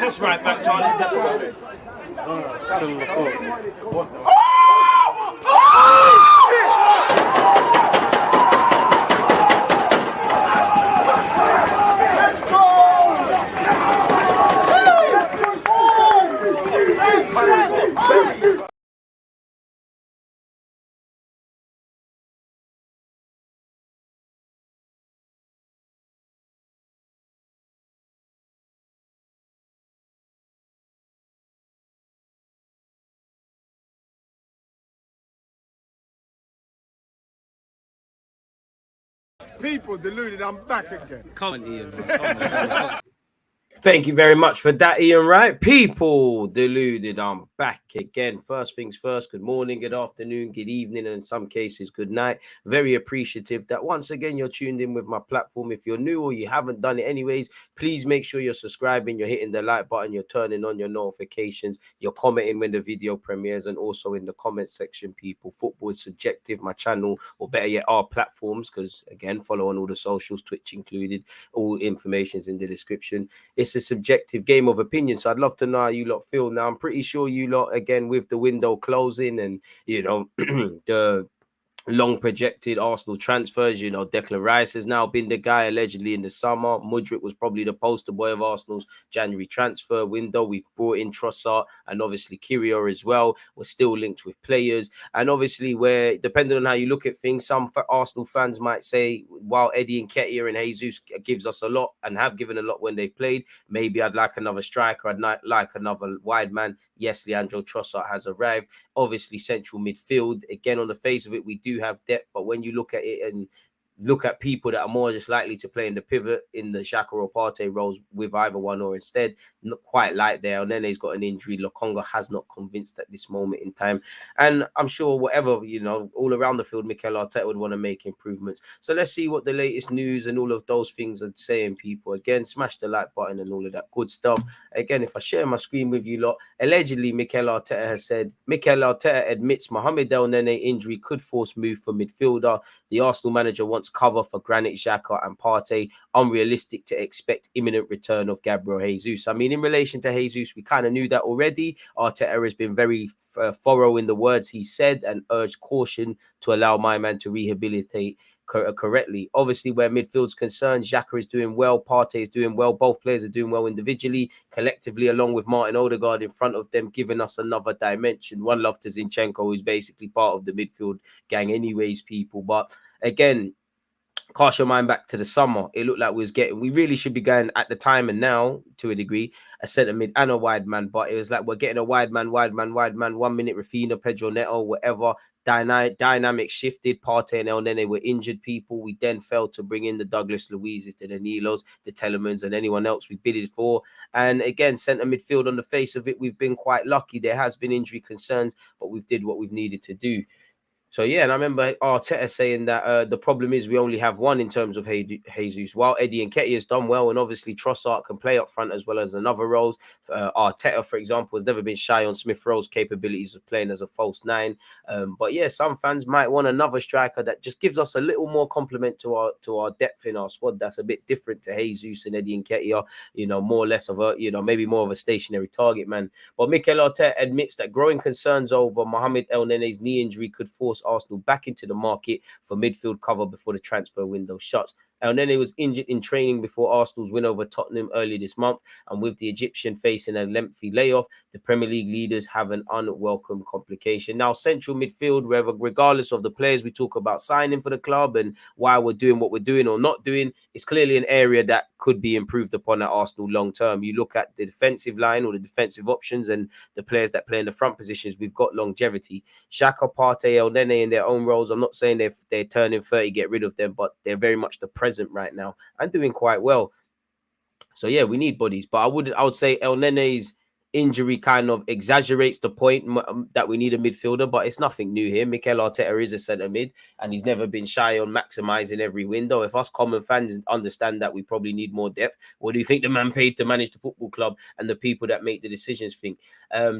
this right back, Charlie? Definitely. People, Deluded, I'm back again. Come on, Ian. Come on. Thank you very much for that, Ian Wright. People, Deluded, I'm back again. First things first, good morning, good afternoon, good evening, and in some cases, good night. Very appreciative that once again you're tuned in with my platform. If you're new or you haven't done it anyways, please make sure you're subscribing, you're hitting the like button, you're turning on your notifications, you're commenting when the video premieres, and also in the comment section, people. Football is subjective, my channel, or better yet, our platforms, because again, follow on all the socials, Twitch included, all information is in the description. It's a subjective game of opinion. So I'd love to know how you lot feel. Now, I'm pretty sure you lot, again, with the window closing and, you know, the long projected Arsenal transfers, you know, Declan Rice has now been the guy allegedly in the summer. Mudryk was probably the poster boy of Arsenal's January transfer window. We've brought in Trossard and obviously Kyrior as well. We're still linked with players. And obviously, where depending on how you look at things, some Arsenal fans might say, while Eddie Nketiah and Jesus gives us a lot and have given a lot when they've played, maybe I'd like another striker. I'd like another wide man. Yes, Leandro Trossard has arrived. Obviously, central midfield. Again, on the face of it, we do have depth, but when you look at it and look at people that are more just likely to play in the pivot in the Xhaka or Partey roles with either one or instead, not quite like there. And then he's got an injury. Lokonga has not convinced at this moment in time. And I'm sure whatever, you know, all around the field, Mikel Arteta would want to make improvements. So let's see what the latest news and all of those things are saying, people. Again, smash the like button and all of that good stuff. Again, if I share my screen with you lot, allegedly Mikel Arteta has said, Mikel Arteta admits Mohamed El Nene injury could force move for midfielder. The Arsenal manager wants cover for Granit Xhaka and Partey. Unrealistic to expect imminent return of Gabriel Jesus. I mean, in relation to Jesus, we kind of knew that already. Arteta has been very thorough in the words he said and urged caution to allow my man to rehabilitate correctly. Obviously, where midfield's concerned, Xhaka is doing well, Partey is doing well, both players are doing well individually, collectively, along with Martin Odegaard in front of them, giving us another dimension. One love to Zinchenko, who's basically part of the midfield gang anyways, people. But again, cast your mind back to the summer. It looked like we really should be going at the time and now, to a degree, a centre mid and a wide man. But it was like we're getting a wide man. 1 minute Rafinha, Pedro Neto, whatever. Dynamic shifted. Partey and El Nene were injured people. We then failed to bring in the Douglas Luizes, the Danilos, the Telemans, and anyone else we bidded for. And again, centre midfield, on the face of it, we've been quite lucky. There has been injury concerns, but we've did what we've needed to do. So, yeah, and I remember Arteta saying that the problem is we only have one in terms of Jesus. While Eddie Nketiah has done well, and obviously Trossard can play up front as well as in other roles. Arteta, for example, has never been shy on Smith Rowe's capabilities of playing as a false nine. But, yeah, some fans might want another striker that just gives us a little more complement to our depth in our squad. That's a bit different to Jesus and Eddie Nketiah, you know, more or less of a, you know, maybe more of a stationary target man. But Mikel Arteta admits that growing concerns over Mohamed El Nene's knee injury could force Arsenal back into the market for midfield cover before the transfer window shuts. El Nene was injured in training before Arsenal's win over Tottenham early this month, and with the Egyptian facing a lengthy layoff, the Premier League leaders have an unwelcome complication. Now, central midfield, regardless of the players we talk about signing for the club and why we're doing what we're doing or not doing, it's clearly an area that could be improved upon at Arsenal long term. You look at the defensive line or the defensive options and the players that play in the front positions, we've got longevity. Xhaka, Partey, El Nene in their own roles. I'm not saying they're turning 30, get rid of them, but they're very much the present right now and doing quite well. So yeah, we need bodies, but I would say El Nene's injury kind of exaggerates the point that we need a midfielder, but it's nothing new here. Mikel Arteta is a centre mid, and he's never been shy on maximising every window. If us common fans understand that we probably need more depth, what do you think the man paid to manage the football club and the people that make the decisions think?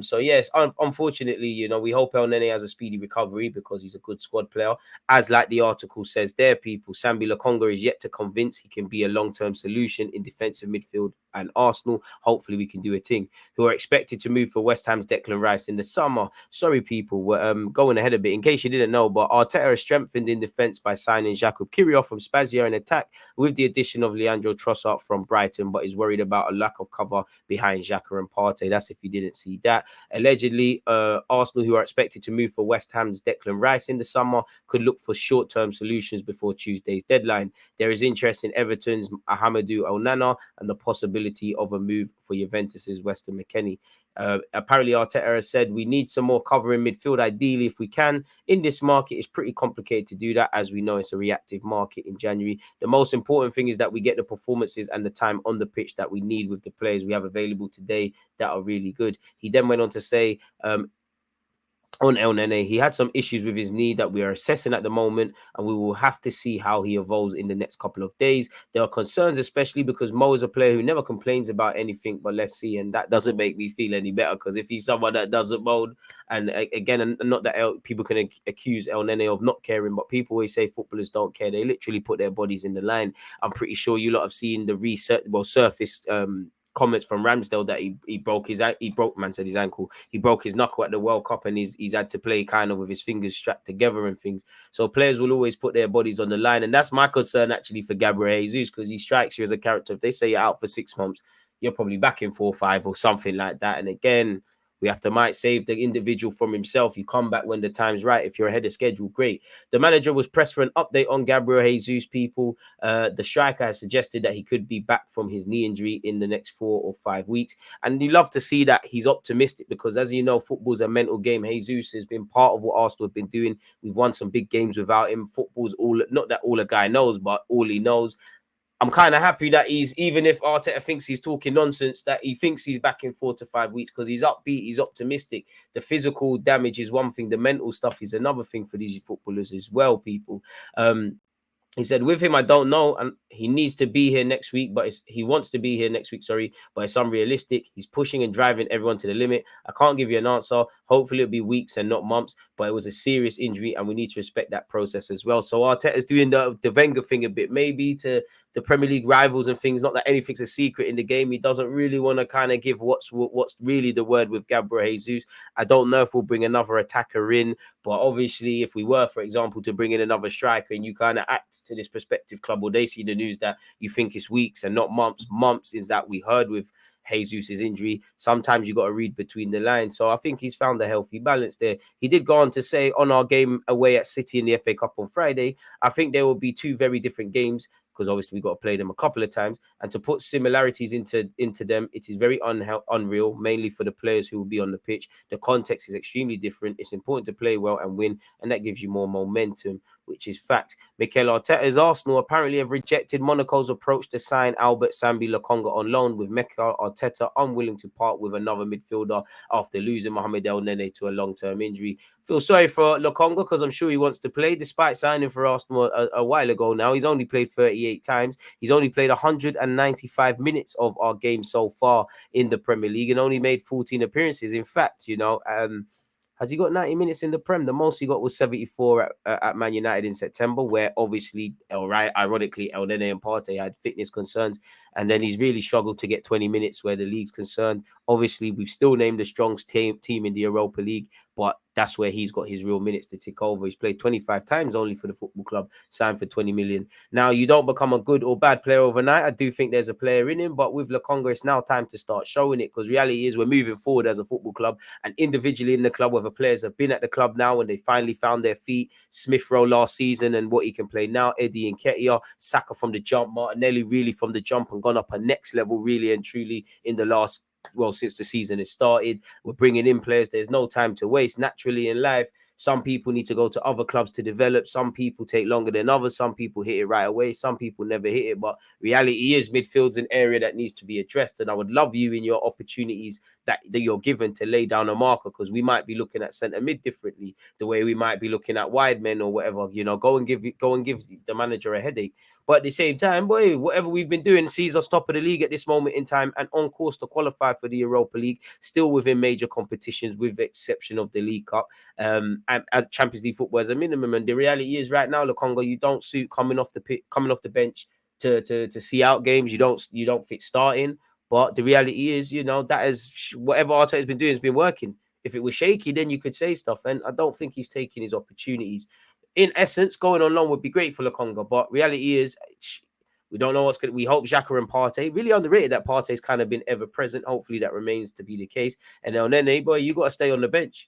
So yes, unfortunately, you know, we hope El Nene has a speedy recovery because he's a good squad player. As like the article says there, people, Sambi Lokonga is yet to convince he can be a long-term solution in defensive midfield, and Arsenal, hopefully we can do a thing, who are expected to move for West Ham's Declan Rice in the summer. Sorry, people, we're going ahead a bit. In case you didn't know, but Arteta has strengthened in defence by signing Jakub Kiwior from Spezia in attack with the addition of Leandro Trossard from Brighton, but is worried about a lack of cover behind Xhaka and Partey. That's if you didn't see that. Allegedly, Arsenal, who are expected to move for West Ham's Declan Rice in the summer, could look for short-term solutions before Tuesday's deadline. There is interest in Everton's Ahamadou Onana and the possibility of a move for Juventus's Weston McKennie. Apparently, Arteta has said we need some more cover in midfield, ideally, if we can. In this market, it's pretty complicated to do that. As we know, it's a reactive market in January. The most important thing is that we get the performances and the time on the pitch that we need with the players we have available today that are really good. He then went on to say, on El Nene, he had some issues with his knee that we are assessing at the moment, and we will have to see how he evolves in the next couple of days. There are concerns, especially because Mo is a player who never complains about anything, but let's see. And that doesn't make me feel any better, because if he's someone that doesn't moan, and again, not that people can accuse El Nene of not caring, but people always say footballers don't care. They literally put their bodies in the line. I'm pretty sure you lot have seen the surfaced comments from Ramsdale that he broke his ankle. He broke his knuckle at the World Cup, and he's had to play kind of with his fingers strapped together and things. So players will always put their bodies on the line, and that's my concern actually for Gabriel Jesus, because he strikes you as a character. If they say you're out for 6 months, you're probably back in 4 or 5 or something like that. And again, we have to might save the individual from himself. You come back when the time's right. If you're ahead of schedule, great. The manager was pressed for an update on Gabriel Jesus, people. The striker has suggested that he could be back from his knee injury in the next 4 or 5 weeks. And you love to see that he's optimistic, because as you know, football's a mental game. Jesus has been part of what Arsenal have been doing. We've won some big games without him. Football's not that all a guy knows, but all he knows. I'm kind of happy that even if Arteta thinks he's talking nonsense, that he thinks he's back in 4 to 5 weeks, because he's upbeat, he's optimistic. The physical damage is one thing, the mental stuff is another thing for these footballers as well, people. He said, with him, I don't know, and he needs to be here next week, but he wants to be here next week, but it's unrealistic. He's pushing and driving everyone to the limit. I can't give you an answer. Hopefully it'll be weeks and not months, but it was a serious injury, and we need to respect that process as well. So Arteta's doing the Wenger thing a bit, maybe to the Premier League rivals and things. Not that anything's a secret in the game. He doesn't really want to kind of give what's really the word with Gabriel Jesus. I don't know if we'll bring another attacker in, but obviously if we were, for example, to bring in another striker, and you kind of act to this prospective club, or they see the news that you think it's weeks and not months. Months is that we heard with Jesus' injury. Sometimes you got to read between the lines. So I think he's found a healthy balance there. He did go on to say on our game away at City in the FA Cup on Friday, I think there will be 2 very different games, because obviously we've got to play them a couple of times, and to put similarities into them, it is very unreal, mainly for the players who will be on the pitch. The context is extremely different. It's important to play well and win, and that gives you more momentum, which is fact. Mikel Arteta's Arsenal apparently have rejected Monaco's approach to sign Albert Sambi Lokonga on loan, with Mikel Arteta unwilling to part with another midfielder after losing Mohamed El Nene to a long-term injury. Feel sorry for Lokonga, because I'm sure he wants to play, despite signing for Arsenal a while ago now. He's only played 38 times. He's only played 195 minutes of our game so far in the Premier League, and only made 14 appearances. In fact, you know, has he got 90 minutes in the Prem? The most he got was 74 at Man United in September, where obviously, ironically, El Nene and Partey had fitness concerns. And then he's really struggled to get 20 minutes where the league's concerned. Obviously, we've still named the strongest team in the Europa League, but that's where he's got his real minutes to tick over. He's played 25 times only for the football club, signed for 20 million. Now, you don't become a good or bad player overnight. I do think there's a player in him, but with Lokonga, it's now time to start showing it, because reality is we're moving forward as a football club, and individually in the club, whether players have been at the club now and they finally found their feet. Smith Rowe last season and what he can play now, Eddie Nketiah, Saka from the jump, Martinelli really from the jump and gone up a next level really and truly in the since the season has started. We're bringing in players. There's no time to waste naturally in life. Some people need to go to other clubs to develop. Some people take longer than others. Some people hit it right away. Some people never hit it. But reality is midfield's an area that needs to be addressed. And I would love you in your opportunities that you're given to lay down a marker, because we might be looking at centre mid differently, the way we might be looking at wide men or whatever. Go and give the manager a headache. But at the same time, boy, whatever we've been doing sees us top of the league at this moment in time and on course to qualify for the Europa League, still within major competitions, with the exception of the League Cup, and as Champions League football as a minimum. And the reality is, right now, Lokonga, you don't suit coming off the bench to see out games. You don't fit starting. But the reality is, that is whatever Arteta has been doing has been working. If it was shaky, then you could say stuff. And I don't think he's taking his opportunities. In essence, going on loan would be great for Lokonga, but reality is we don't know what's going to. We hope Xhaka and Partey, really underrated that Partey's kind of been ever present. Hopefully that remains to be the case. And then, boy, you got to stay on the bench,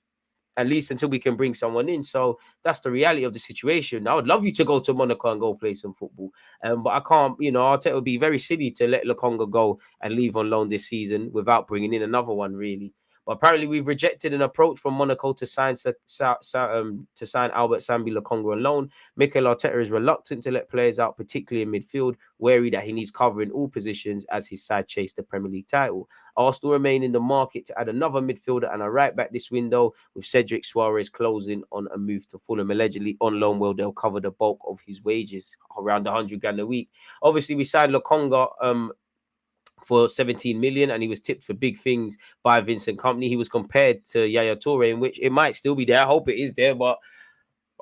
at least until we can bring someone in. So that's the reality of the situation. I would love you to go to Monaco and go play some football. But I can't, Arteta would be very silly to let Lokonga go and leave on loan this season without bringing in another one, really. But apparently we've rejected an approach from Monaco to sign Albert Sambi Lokonga on loan. Mikel Arteta is reluctant to let players out, particularly in midfield, wary that he needs cover in all positions as his side chase the Premier League title. Arsenal remain in the market to add another midfielder and a right back this window, with Cedric Suarez closing on a move to Fulham, allegedly on loan. Well, they'll cover the bulk of his wages, around 100 grand a week. Obviously, we signed Lokonga for 17 million, and he was tipped for big things by Vincent Kompany. He was compared to Yaya Toure, in which it might still be there. I hope it is there, but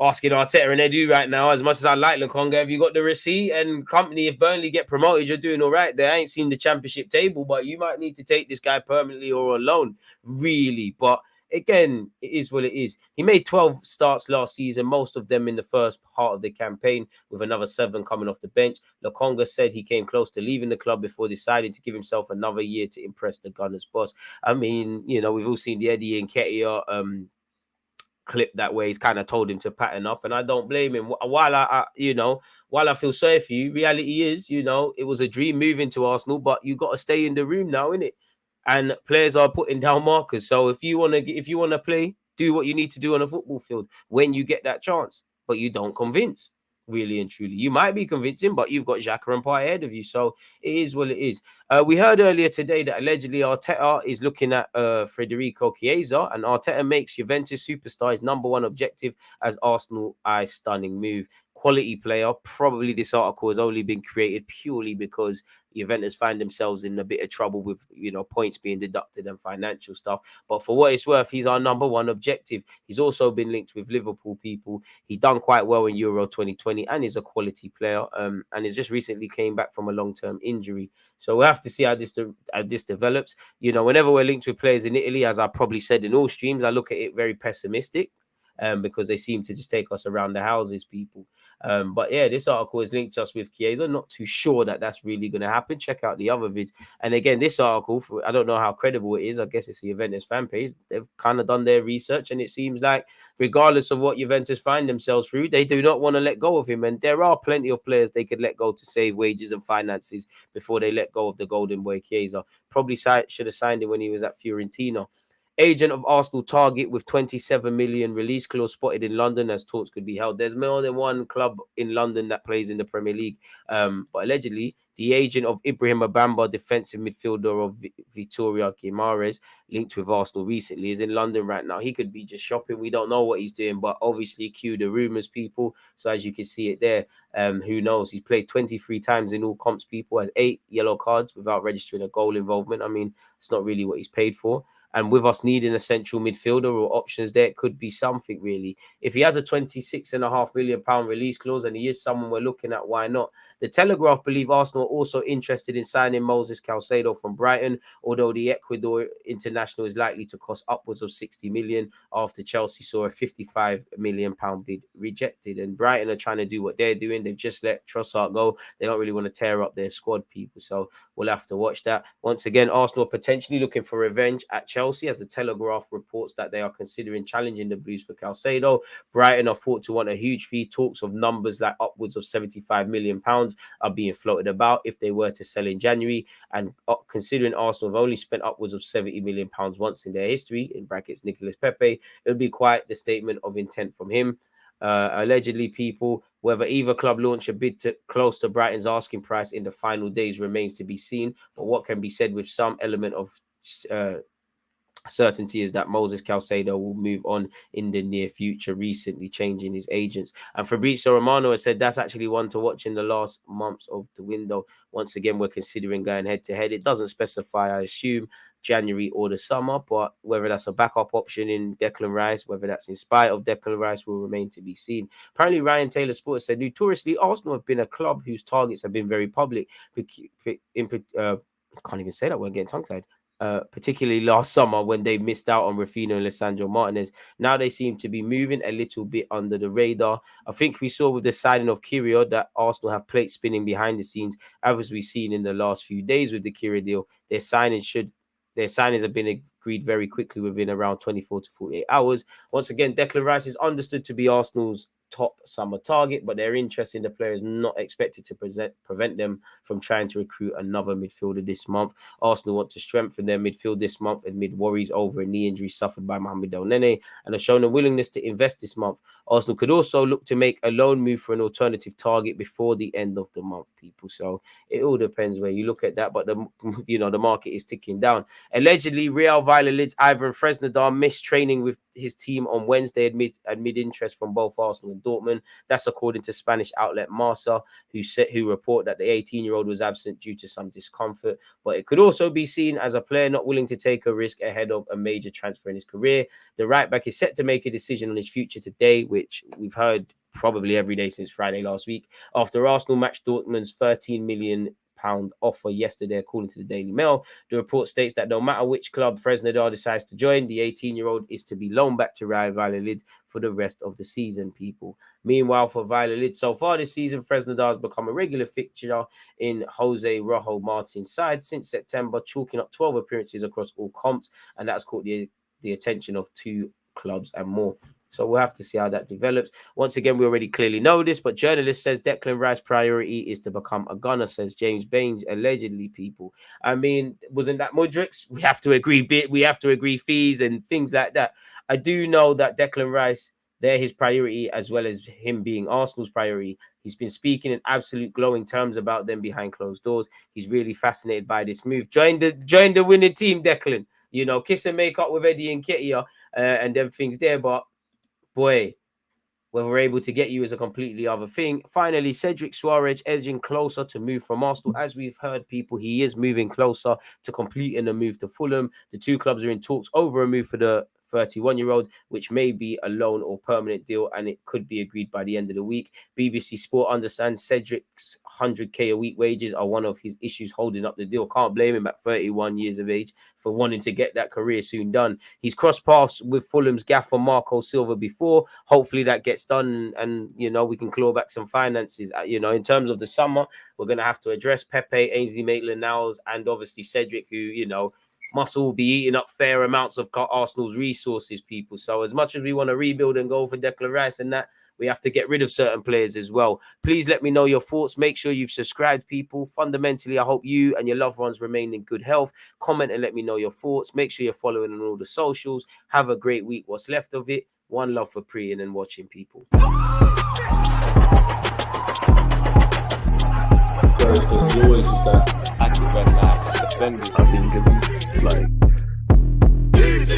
asking Arteta and Edu right now, as much as I like Lokonga, have you got the receipt? And Kompany, if Burnley get promoted, you're doing all right there. I ain't seen the championship table, but you might need to take this guy permanently or on loan, really. But again, it is what it is. He made 12 starts last season, most of them in the first part of the campaign, with another 7 coming off the bench. Lokonga said he came close to leaving the club before deciding to give himself another year to impress the Gunners' boss. I mean, we've all seen the Eddie Nketiah clip that way. He's kind of told him to pattern up, and I don't blame him. While I feel sorry for you, reality is, it was a dream moving to Arsenal, but you got to stay in the room now, innit? And players are putting down markers. So if you want to play, do what you need to do on a football field when you get that chance. But you don't convince, really and truly. You might be convincing, but you've got Xhaka and Partey ahead of you. So it is what it is. We heard earlier today that allegedly Arteta is looking at Federico Chiesa, and Arteta makes Juventus superstar his #1 objective as Arsenal eye stunning move. Quality player. Probably this article has only been created purely because Juventus find themselves in a bit of trouble with, points being deducted and financial stuff. But for what it's worth, he's our #1 objective. He's also been linked with Liverpool people. He done quite well in Euro 2020 and is a quality player. And has just recently came back from a long-term injury. So we'll have to see how this develops. Whenever we're linked with players in Italy, as I probably said in all streams, I look at it very pessimistic. Because they seem to just take us around the houses, people. But yeah, this article has linked us with Chiesa. Not too sure that that's really going to happen. Check out the other vids. And again, this article, I don't know how credible it is. I guess it's the Juventus fan page. They've kind of done their research, and it seems like regardless of what Juventus find themselves through, they do not want to let go of him. And there are plenty of players they could let go to save wages and finances before they let go of the golden boy Chiesa. Probably should have signed him when he was at Fiorentina. Agent of Arsenal target with 27 million release clause spotted in London as talks could be held. There's more than one club in London that plays in the Premier League. But allegedly, the agent of Ibrahim Abamba, defensive midfielder of Vitoria Guimaraes, linked with Arsenal recently, is in London right now. He could be just shopping. We don't know what he's doing, but obviously cue the rumours, people. So as you can see it there, who knows? He's played 23 times in all comps, people, has 8 yellow cards without registering a goal involvement. I mean, it's not really what he's paid for. And with us needing a central midfielder or options there, it could be something, really. If he has a £26.5 million release clause and he is someone we're looking at, why not? The Telegraph believe Arsenal are also interested in signing Moises Caicedo from Brighton, although the Ecuador international is likely to cost upwards of 60 million after Chelsea saw a £55 million bid rejected. And Brighton are trying to do what they're doing. They've just let Trossard go. They don't really want to tear up their squad, people. So we'll have to watch that. Once again, Arsenal potentially looking for revenge at Chelsea. Chelsea, as the Telegraph reports that they are considering challenging the Blues for Caicedo. Brighton are thought to want a huge fee. Talks of numbers like upwards of £75 million are being floated about if they were to sell in January. And considering Arsenal have only spent upwards of £70 million once in their history, in brackets Nicolas Pepe, it would be quite the statement of intent from him. Allegedly, people, whether either club launch a bid close to Brighton's asking price in the final days remains to be seen. But what can be said with some element of certainty is that Moises Caicedo will move on in the near future, recently changing his agents. And Fabrizio Romano has said that's actually one to watch in the last months of the window. Once again, we're considering going head-to-head. It doesn't specify, I assume, January or the summer, but whether that's a backup option in Declan Rice, whether that's in spite of Declan Rice, will remain to be seen. Apparently, Ryan Taylor Sports said, notoriously, Arsenal have been a club whose targets have been very public. Can't even say that word, getting tongue-tied. Particularly last summer when they missed out on Rafinha and Lisandro Martinez. Now they seem to be moving a little bit under the radar. I think we saw with the signing of Kyrgios that Arsenal have plates spinning behind the scenes, as we've seen in the last few days with the Kyrgios deal. Their signings have been agreed very quickly within around 24 to 48 hours. Once again, Declan Rice is understood to be Arsenal's top summer target, but their interest in the player is not expected to prevent them from trying to recruit another midfielder this month. Arsenal want to strengthen their midfield this month amid worries over a knee injury suffered by Mohamed El Nene and have shown a willingness to invest this month. Arsenal could also look to make a loan move for an alternative target before the end of the month, people. So it all depends where you look at that, but the market is ticking down. Allegedly, Real Valladolid's Ivan Fresnadar missed training with his team on Wednesday amid interest from both Arsenal and Dortmund. That's according to Spanish outlet Marca, who report that the 18-year-old was absent due to some discomfort. But it could also be seen as a player not willing to take a risk ahead of a major transfer in his career. The right back is set to make a decision on his future today, which we've heard probably every day since Friday last week, after Arsenal matched Dortmund's £13 million offer yesterday, according to the Daily Mail. The report states that no matter which club Fresnadar decides to join, the 18-year-old is to be loaned back to Real Valladolid for the rest of the season, people. Meanwhile, for Valladolid, so far this season, Fresnadar has become a regular fixture in Jose Rojo Martin's side since September, chalking up 12 appearances across all comps, and that's caught the attention of 2 clubs and more. So we'll have to see how that develops. Once again, we already clearly know this, but journalist says Declan Rice's priority is to become a gunner, says James Baines, allegedly, people. I mean, wasn't that Mudrik's? We have to agree fees and things like that. I do know that Declan Rice, they're his priority, as well as him being Arsenal's priority. He's been speaking in absolute glowing terms about them behind closed doors. He's really fascinated by this move. Join the winning team, Declan. You know, kiss and make up with Eddie and Nketiah and them things there, but boy, whether we're able to get you is a completely other thing. Finally, Cedric Suarez edging closer to move from Arsenal. As we've heard, people, he is moving closer to completing a move to Fulham. The 2 clubs are in talks over a move for the 31-year-old, which may be a loan or permanent deal, and it could be agreed by the end of the week. BBC Sport understands Cedric's 100k a week wages are one of his issues holding up the deal. Can't blame him at 31 years of age for wanting to get that career soon done. He's crossed paths with Fulham's gaffer Marco Silva before. Hopefully that gets done and we can claw back some finances. In terms of the summer, we're going to have to address Pepe, Ainsley Maitland-Niles, and obviously Cedric, who, must all be eating up fair amounts of Arsenal's resources, people. So as much as we want to rebuild and go for Declan Rice and that, we have to get rid of certain players as well. Please let me know your thoughts. Make sure you've subscribed, people. Fundamentally, I hope you and your loved ones remain in good health. Comment and let me know your thoughts. Make sure you're following on all the socials. Have a great week, what's left of it. One love for preying and watching, people. There's always that active red flag defenders. I think it's like